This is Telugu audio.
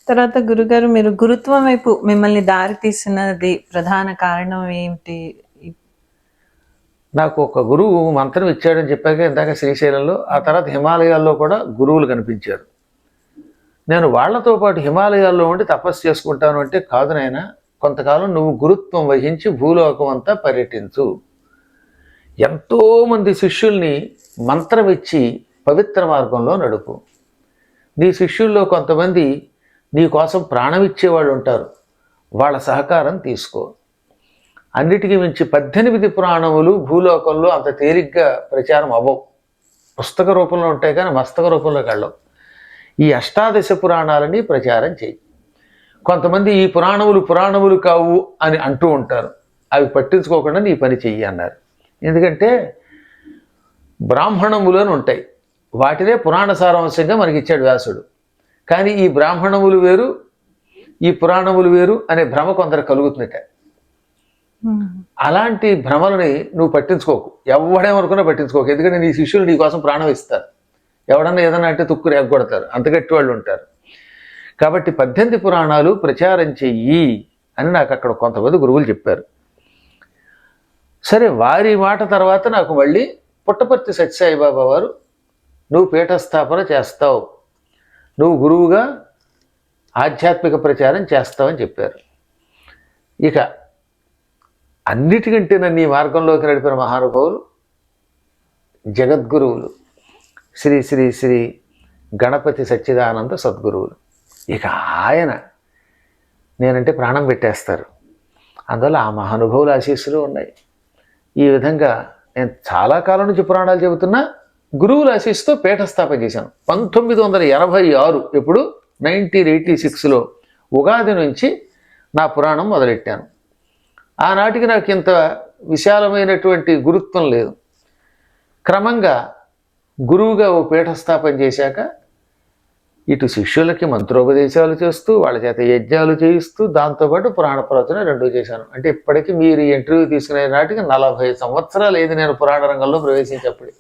తర్వాత గురుగారు మీరు గురుత్వం వైపు మిమ్మల్ని దారి తీసినది ప్రధాన కారణం ఏమిటి? నాకు ఒక గురువు మంత్రం ఇచ్చాడని చెప్పాక ఇందాక శ్రీశైలంలో, ఆ తర్వాత హిమాలయాల్లో కూడా గురువులు కనిపించారు. నేను వాళ్లతో పాటు హిమాలయాల్లో ఉండి తపస్సు చేసుకుంటాను అంటే, కాదు నాయన, కొంతకాలం నువ్వు గురుత్వం వహించి భూలోకం అంతా పర్యటించు. ఎంతోమంది శిష్యుల్ని మంత్రం ఇచ్చి పవిత్ర మార్గంలో నడుపు. నీ శిష్యుల్లో కొంతమంది నీ కోసం ప్రాణం ఇచ్చేవాళ్ళు ఉంటారు, వాళ్ళ సహకారం తీసుకో. అన్నిటికీ మించి 18 పురాణములు భూలోకంలో అంత తేలిగ్గా ప్రచారం అవ్వవు. పుస్తక రూపంలో ఉంటాయి కానీ మస్తక రూపంలోకి వెళ్ళవు. ఈ అష్టాదశ పురాణాలని ప్రచారం చేయి. కొంతమంది ఈ పురాణములు కావు అని అంటూ ఉంటారు, అవి పట్టించుకోకుండా నీ పని చెయ్యి అన్నారు. ఎందుకంటే బ్రాహ్మణములు అని ఉంటాయి, వాటినే పురాణ సారాంశంగా మనకి ఇచ్చాడు వ్యాసుడు. కానీ ఈ బ్రాహ్మణములు వేరు, ఈ పురాణములు వేరు అనే భ్రమ కొందరు కలుగుతుందట. అలాంటి భ్రమలని నువ్వు పట్టించుకోకు, ఎవడేమనుకున్నా పట్టించుకోకు. ఎందుకంటే నీ శిష్యులు నీ కోసం ప్రాణం ఇస్తారు. ఎవడన్నా ఏదన్నా అంటే తుక్కురు ఎగ్గొడతారు, అంతగట్టి వాళ్ళు ఉంటారు. కాబట్టి 18 పురాణాలు ప్రచారం చెయ్యి అని నాకు అక్కడ కొంతమంది గురువులు చెప్పారు. సరే, వారి మాట తర్వాత నాకు మళ్ళీ పుట్టపర్తి సత్యసాయిబాబా వారు, నువ్వు పీఠస్థాపన చేస్తావు, నువ్వు గురువుగా ఆధ్యాత్మిక ప్రచారం చేస్తావని చెప్పారు. ఇక అన్నిటికంటే నన్ను ఈ మార్గంలోకి నడిపిన మహానుభావులు జగద్గురువులు శ్రీ శ్రీ శ్రీ గణపతి సచ్చిదానంద సద్గురువులు. ఇక ఆయన నేనంటే ప్రాణం పెట్టేస్తారు. అందువల్ల ఆ మహానుభావుల ఆశీస్సులు ఉన్నాయి. ఈ విధంగా నేను చాలా కాలం నుంచి పురాణాలు చెబుతున్నా, గురువుల ఆశీస్సుతో పీఠస్థాపన చేశాను 1986. ఎప్పుడు 1986లో ఉగాది నుంచి నా పురాణం మొదలెట్టాను. ఆనాటికి నాకు ఇంత విశాలమైనటువంటి గురుత్వం లేదు. క్రమంగా గురువుగా ఓ పీఠస్థాపన చేశాక ఇటు శిష్యులకి మంత్రోపదేశాలు చేస్తూ వాళ్ళ చేత యజ్ఞాలు చేయిస్తూ దాంతోపాటు పురాణ ప్రవచన రెండూ చేశాను. అంటే ఇప్పటికీ మీరు ఇంటర్వ్యూ తీసుకునే నాటికి 40 సంవత్సరాలు అయింది నేను పురాణ రంగంలో ప్రవేశించేప్పుడు.